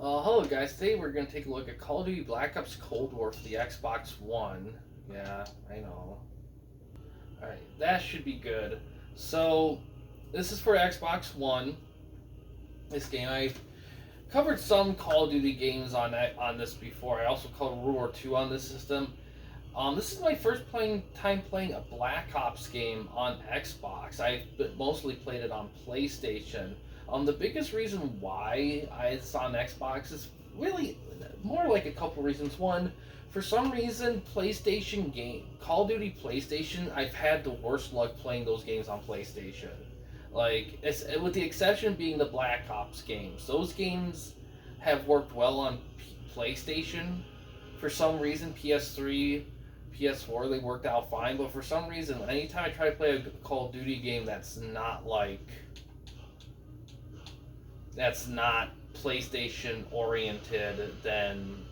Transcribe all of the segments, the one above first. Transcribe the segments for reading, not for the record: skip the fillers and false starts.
Hello guys, today we're going to take a look at Call of Duty Black Ops Cold War for the Xbox One. Yeah, I know. Alright, that should be good. So, this is for Xbox One. This game, I've covered some Call of Duty games on this before. I also covered World War II on this system. This is my first time playing a Black Ops game on Xbox. I've mostly played it on PlayStation. The biggest reason why it's on Xbox is really more like a couple reasons. One, for some reason, Call of Duty PlayStation, I've had the worst luck playing those games on PlayStation. With the exception being the Black Ops games, those games have worked well on PlayStation. For some reason, PS3, PS4, they worked out fine, but for some reason, anytime I try to play a Call of Duty game that's not PlayStation oriented, then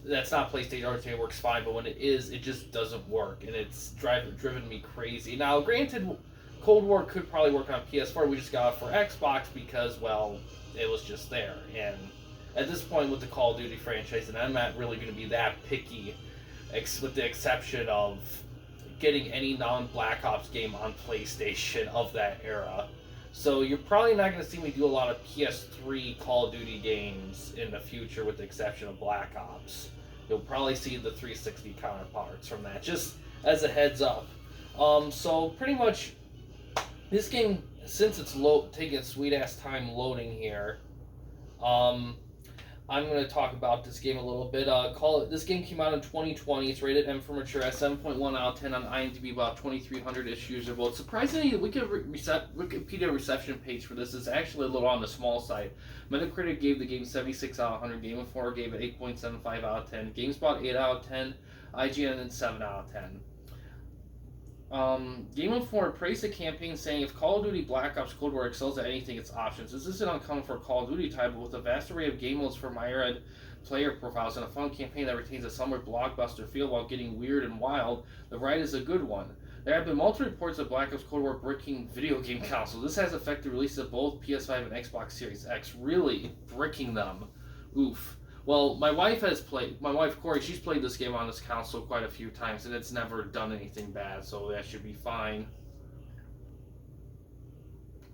that's not PlayStation oriented, it works fine, but when it is, it just doesn't work, and it's driven me crazy. Now, granted, Cold War could probably work on PS4, we just got it for Xbox because, well, it was just there, and at this point with the Call of Duty franchise, and I'm not really going to be that picky, with the exception of getting any non-Black Ops game on PlayStation of that era. So you're probably not going to see me do a lot of PS3 Call of Duty games in the future with the exception of Black Ops. You'll probably see the 360 counterparts from that, just as a heads up. So pretty much, this game, since it's taking its sweet-ass time loading here, I'm going to talk about this game a little bit. This game came out in 2020. It's rated M for mature at 7.1 out of 10 on IMDb, about 2,300-ish user votes. Surprisingly, the Wikipedia reception page for this is actually a little on the small side. Metacritic gave the game 76 out of 100. Game Informer gave it 8.75 out of 10. GameSpot 8 out of 10. IGN and 7 out of 10. Game Informer praised the campaign, saying if Call of Duty Black Ops Cold War excels at anything, it's options. This isn't uncommon for a Call of Duty title, with a vast array of game modes for myriad player profiles and a fun campaign that retains a somewhat blockbuster feel while getting weird and wild. The ride is a good one. There have been multiple reports of Black Ops Cold War bricking video game consoles. This has affected releases of both PS5 and Xbox Series X. Really bricking them. Oof. Well, my wife Corey, she's played this game on this console quite a few times, and it's never done anything bad, so that should be fine.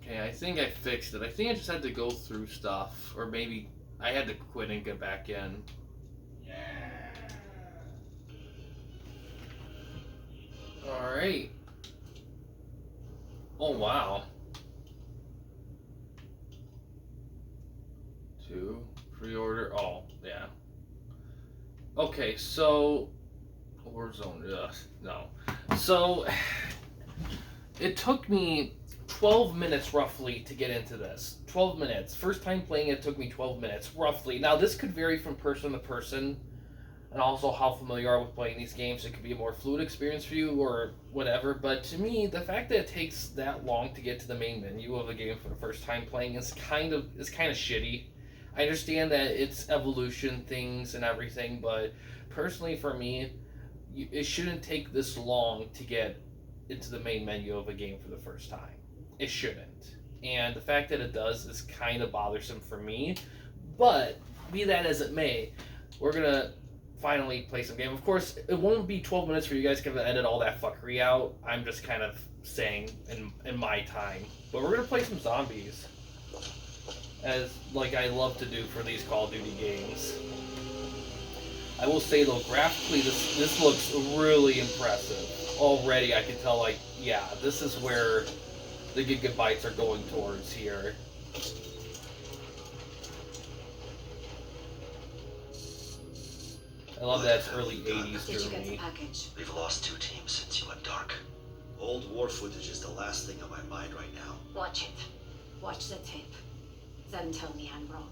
Okay, I think I fixed it. I think I just had to go through stuff, or maybe I had to quit and get back in. Alright. Oh, wow. Pre-order. Oh, yeah. Okay, so Warzone. Ugh, no. So it took me 12 minutes roughly to get into this. 12 minutes. First time playing it took me 12 minutes roughly. Now this could vary from person to person, and also how familiar you are with playing these games. It could be a more fluid experience for you or whatever, but to me, the fact that it takes that long to get to the main menu of a game for the first time playing is kind of shitty. I understand that it's evolution things and everything, but personally for me, it shouldn't take this long to get into the main menu of a game for the first time. It shouldn't. And the fact that it does is kind of bothersome for me, but be that as it may, we're going to finally play some game. Of course, it won't be 12 minutes for you guys to edit all that fuckery out. I'm just kind of saying in my time. But we're going to play some zombies, as like I love to do for these Call of Duty games. I will say though, graphically this looks really impressive. Already I can tell, like, yeah, this is where the gigabytes are going towards here. I love that it's early 80s Did you get the Germany. package? We've lost 2 teams since you went dark. Old war footage is the last thing on my mind right now. Watch it. Watch the tape. Then tell me I'm wrong.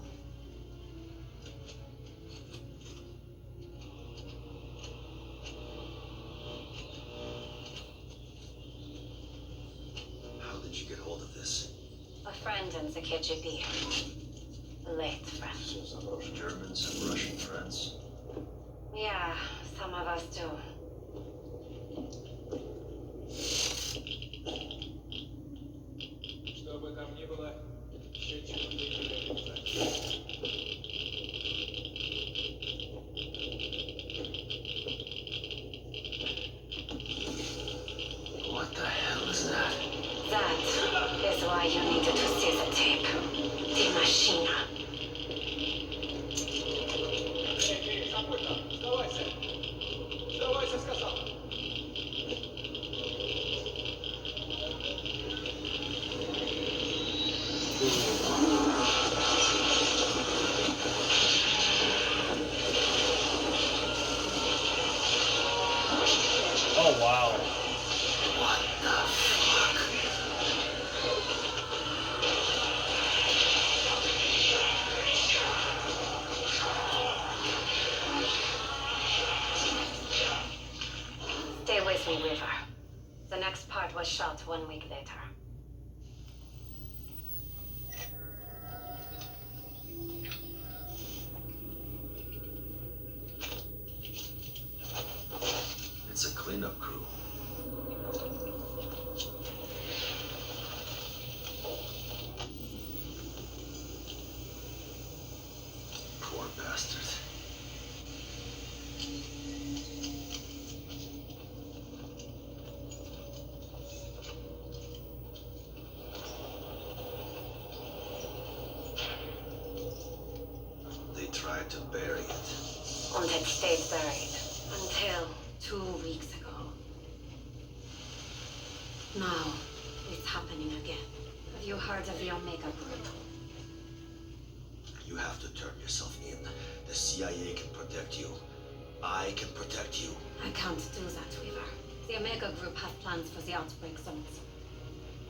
How did you get hold of this? A friend in the KGB. A late friend. Germans and Russian friends. Yeah, some of us do. Что бы там ни было, все чего-то What the hell is that? That is why you needed to see the tape. The machine. Oh wow. What the fuck? Stay with me, Weaver. The next part was shot 1 week later. It's a cleanup crew. Poor bastards. They tried to bury it. And it stayed buried until 2 weeks ago. Now, it's happening again. Have you heard of the Omega Group? You have to turn yourself in. The CIA can protect you. I can protect you. I can't do that, Weaver. The Omega Group have plans for the outbreak zones.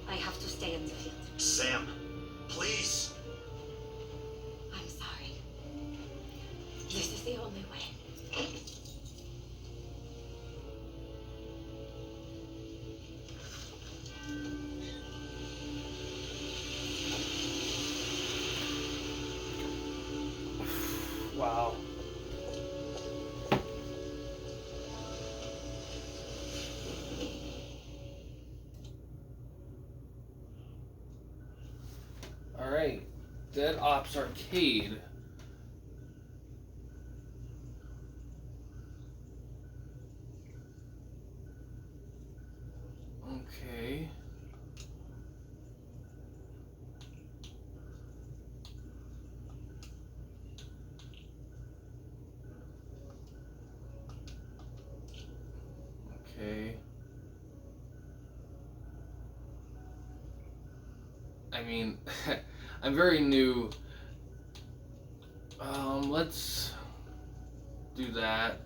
I have to stay in the field. Sam, please. I'm sorry. This is the only way. Wow. Alright. Dead Ops Arcade. Okay. Okay. I mean, I'm very new. Let's do that.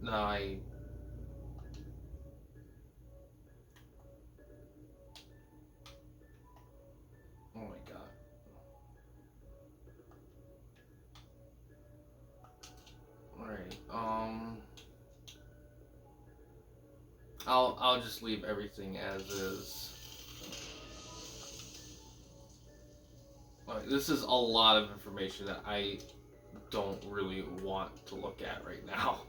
No, oh my god. Alright, I'll just leave everything as is. This is a lot of information that I don't really want to look at right now.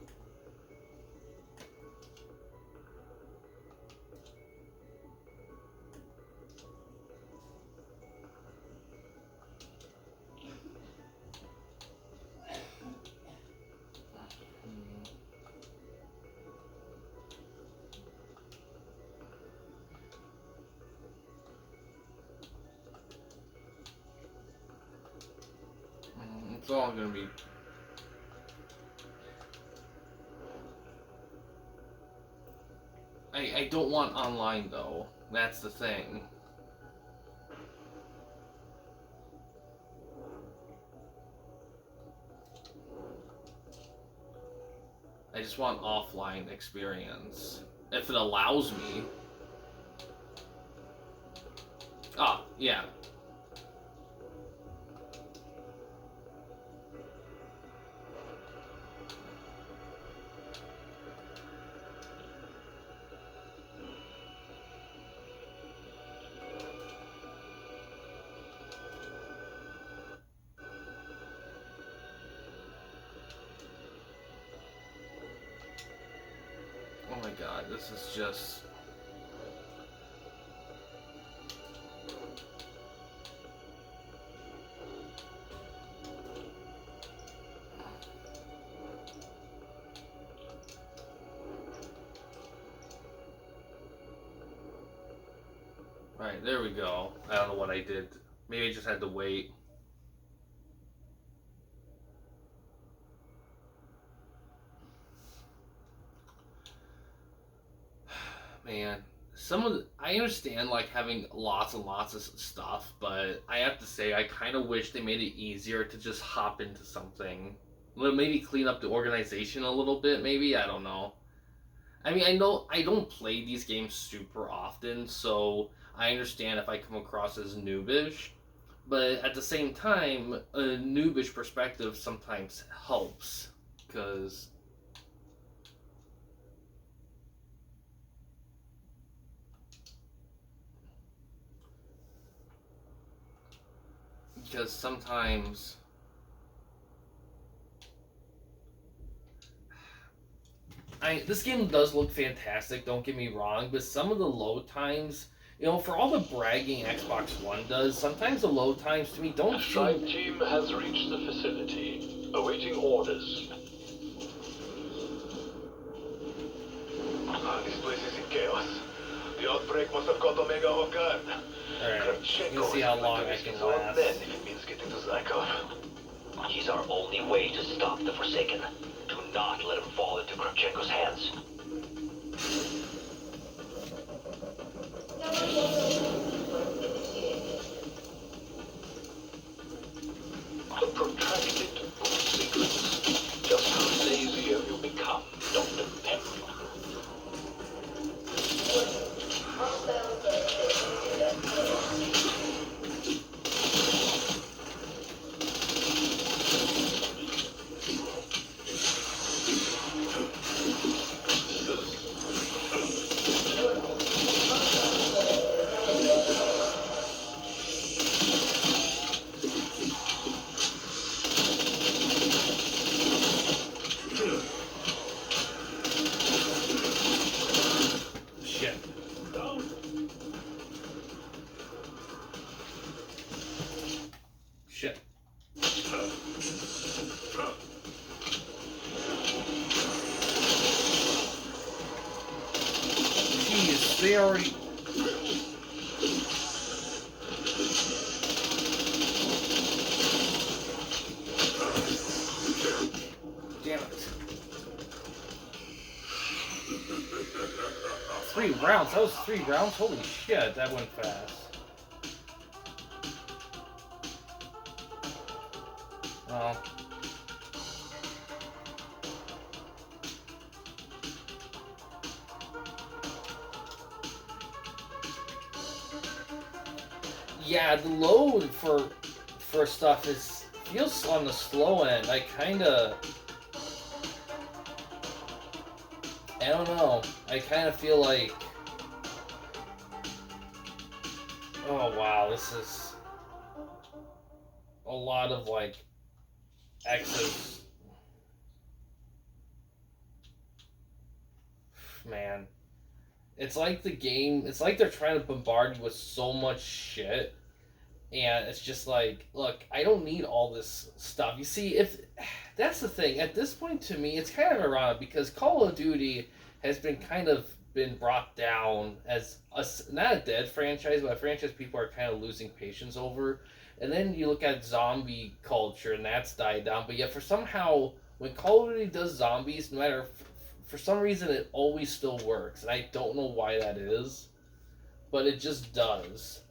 It's all gonna be. I don't want online though. That's the thing. I just want offline experience. If it allows me. Ah, yeah. Oh my god, this is just... Right, there we go. I don't know what I did. Maybe I just had to wait. Man, I understand like having lots and lots of stuff, but I have to say I kind of wish they made it easier to just hop into something. Maybe clean up the organization a little bit. Maybe I don't know. I mean, I know I don't play these games super often, so I understand if I come across as noobish. But at the same time, a noobish perspective sometimes helps because sometimes this game does look fantastic. Don't get me wrong, but some of the load times, for all the bragging Xbox One does, sometimes the load times to me don't Strike feel. team has reached the facility, awaiting orders. This place is in chaos. The outbreak must have caught Omega off guard. All right, Kravchenko let's see how long I is can his own last. men if it means getting to Zykov. He's our only way to stop the Forsaken. Do not let him fall into Kravchenko's hands. A protracted book sequence. Just how lazy have you become, Dr. Pym? Shit. Shit. Jeez, they already. Damn it. 3 rounds? That was 3 rounds? Holy shit, that went fast. Well. Yeah, the load for stuff feels on the slow end. I don't know. I kind of feel like, oh wow, this is a lot of like X's. Man, it's like it's like they're trying to bombard you with so much shit. And it's just like, look, I don't need all this stuff. You see, if that's the thing, at this point to me, it's kind of ironic because Call of Duty has been brought down as not a dead franchise, but a franchise people are kind of losing patience over. And then you look at zombie culture, and that's died down. But yet, for somehow, when Call of Duty does zombies, no matter for some reason, it always still works, and I don't know why that is, but it just does.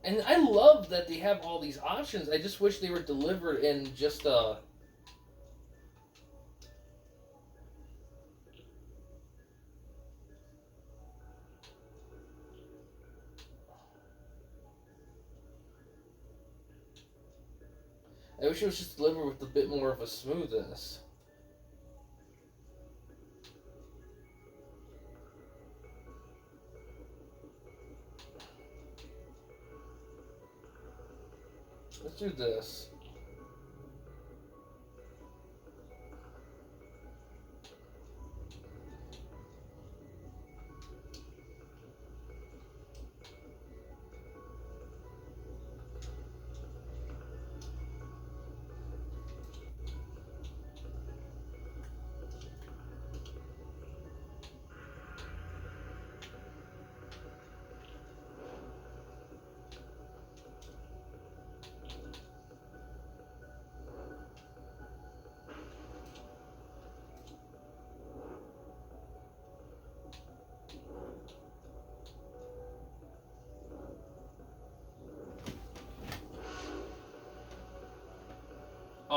And I love that they have all these options. I just wish they were delivered in just a. I wish it was just delivered with a bit more of a smoothness. Let's do this.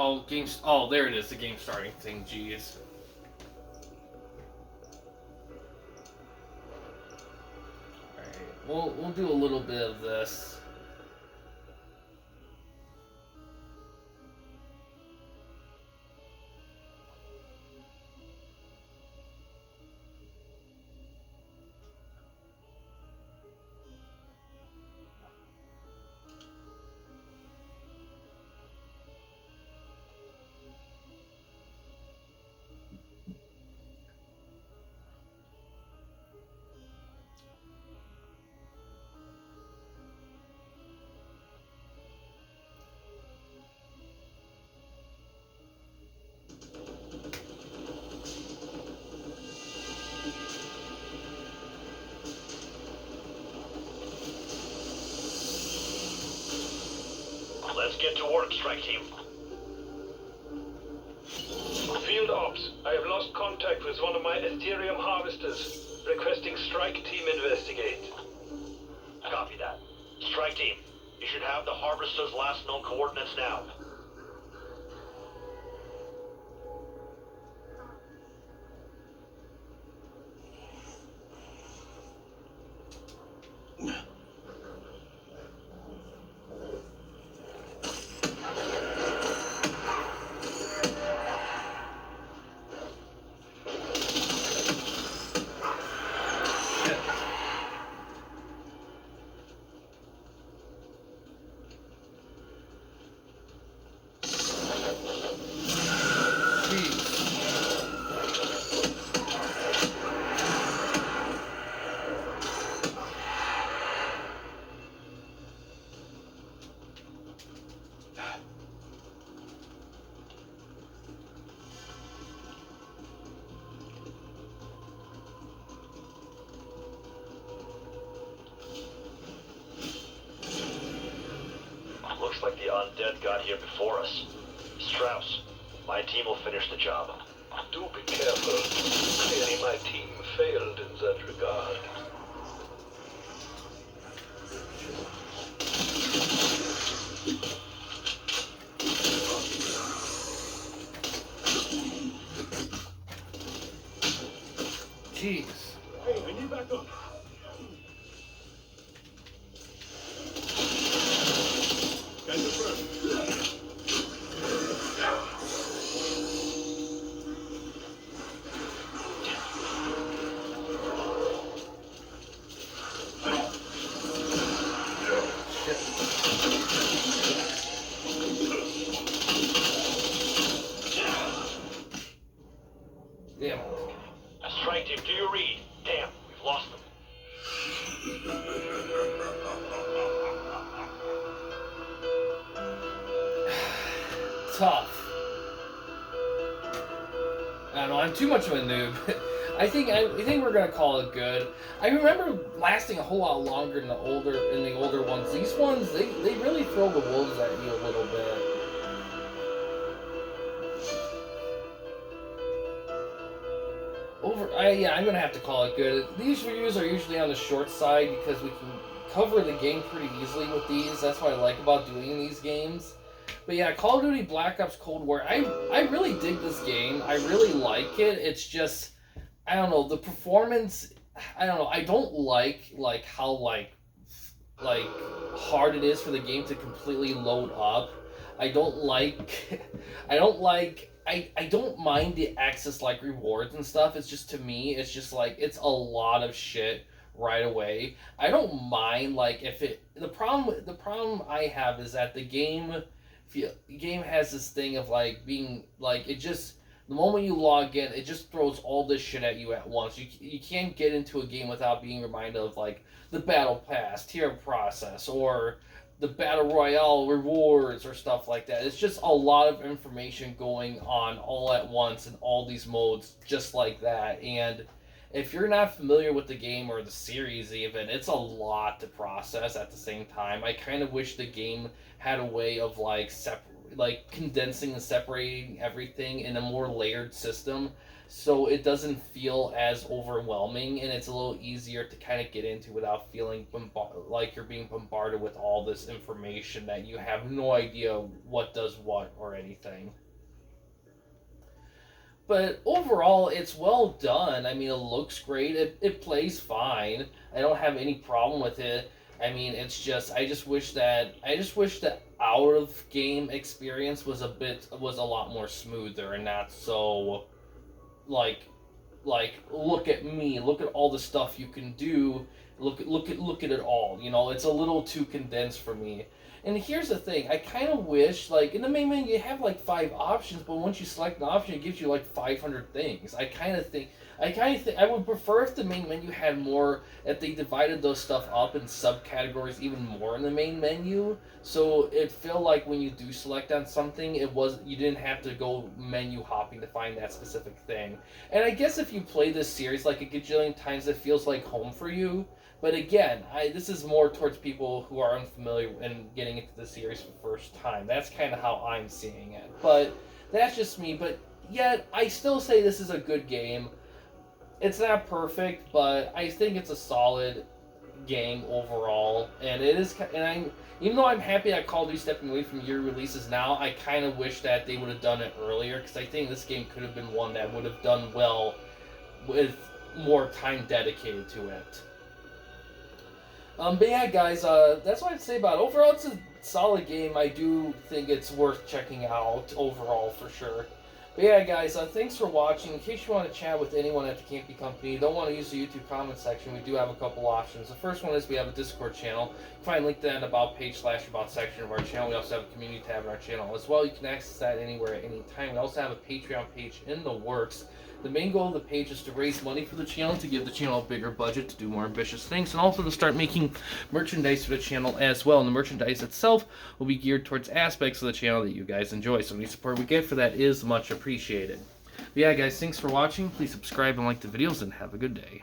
Oh, games. Oh, there it is. The game starting thing. Jeez. All right. We'll do a little bit of this. Let's get to work, strike team. Field Ops, I have lost contact with one of my Ethereum harvesters. Requesting strike team investigate. Copy that. Strike team, you should have the harvester's last known coordinates now. Looks like the undead got here before us. Strauss, my team will finish the job. Do be careful. Clearly my team failed in that regard. Jeez. Hey, I need backup. Guys are first. Damn. Strike team, do you read? Damn, we've lost them. Tough. I don't know. I'm too much of a noob. I think we're gonna call it good. I remember lasting a whole lot longer in the older ones. These ones, they really throw the wolves at you a little bit. Yeah, I'm gonna have to call it good. These reviews are usually on the short side because we can cover the game pretty easily with these. That's what I like about doing these games. But yeah, Call of Duty Black Ops Cold War, I really dig this game. I really like it. It's just, I don't know, the performance, I don't know, I don't like how like hard it is for the game to completely load up. I don't mind the access like rewards and stuff. It's just, to me, it's just like, it's a lot of shit right away. I don't mind like if it, the problem I have is that the game has this thing of like being like, it just, the moment you log in, it just throws all this shit at you at once. You can't get into a game without being reminded of like the battle pass, tier process, or the battle royale rewards or stuff like that. It's just a lot of information going on all at once in all these modes just like that. And if you're not familiar with the game or the series even, it's a lot to process at the same time. I kind of wish the game had a way of like condensing and separating everything in a more layered system. so it doesn't feel as overwhelming, and it's a little easier to kind of get into without feeling like you're being bombarded with all this information that you have no idea what does what or anything. But overall, it's well done. I mean, it looks great. It plays fine. I don't have any problem with it. I mean, it's just I just wish the out of game experience was a lot more smoother and not so like look at me, look at all the stuff you can do. Look at it all. You know, it's a little too condensed for me. And here's the thing, I kind of wish, like, in the main menu you have like 5 options, but once you select an option, it gives you like 500 things. I kind of think I would prefer if the main menu had more, if they divided those stuff up in subcategories even more in the main menu, so it felt like when you do select on something, you didn't have to go menu hopping to find that specific thing. And I guess if you play this series like a gajillion times, it feels like home for you. But again, this is more towards people who are unfamiliar and getting into the series for the first time. That's kind of how I'm seeing it. But that's just me. But yet, I still say this is a good game. It's not perfect, but I think it's a solid game overall. And it is. And even though I'm happy that Call of Duty stepping away from year releases now, I kind of wish that they would have done it earlier, because I think this game could have been one that would have done well with more time dedicated to it. But yeah, guys, that's what I'd say about it. Overall, it's a solid game. I do think it's worth checking out overall for sure. But yeah, guys, thanks for watching. In case you want to chat with anyone at the Campy Company, you don't want to use the YouTube comment section, we do have a couple options. The first one is we have a Discord channel. You can find a link to that in the About page / About section of our channel. We also have a community tab in our channel as well. You can access that anywhere at any time. We also have a Patreon page in the works. The main goal of the page is to raise money for the channel, to give the channel a bigger budget, to do more ambitious things, and also to start making merchandise for the channel as well. And the merchandise itself will be geared towards aspects of the channel that you guys enjoy. So any support we get for that is much appreciated. But yeah, guys, thanks for watching. Please subscribe and like the videos, and have a good day.